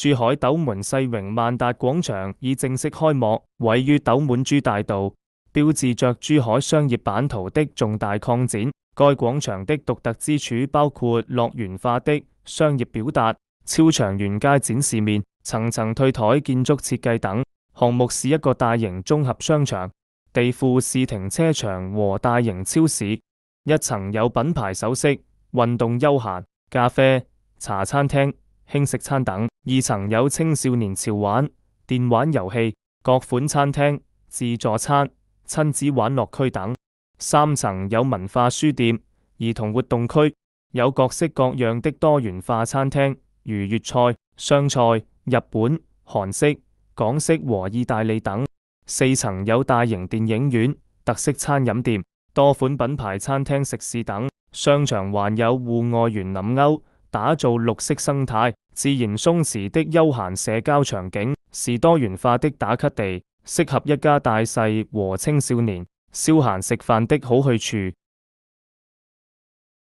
珠海斗門世榮萬達廣場已正式開幕，位於斗門珠大道，標誌着珠海商業版圖的重大擴展。該廣場的獨特之處包括樂園化的商業表達、超長沿街展示面、層層退台建築設計等。項目是一個大型綜合商場，地庫是停車場和大型超市。一層有品牌首飾、運動休閒、咖啡、茶餐廳、輕食餐等；二層有青少年潮玩、電玩遊戲、各款餐廳、自助餐、親子玩樂區等；三層有文化書店、兒童活動區，有各式各樣的多元化餐廳，如粵菜、湘菜、日本、韓式、港式和意大利等；四層有大型電影院、特色餐飲店、多款品牌餐廳食肆等。商場還有戶外園林歐，打造綠色生態、自然鬆弛的休閒社交場景，是多元化的打卡地，適合一家大細和青少年消閒食飯的好去處。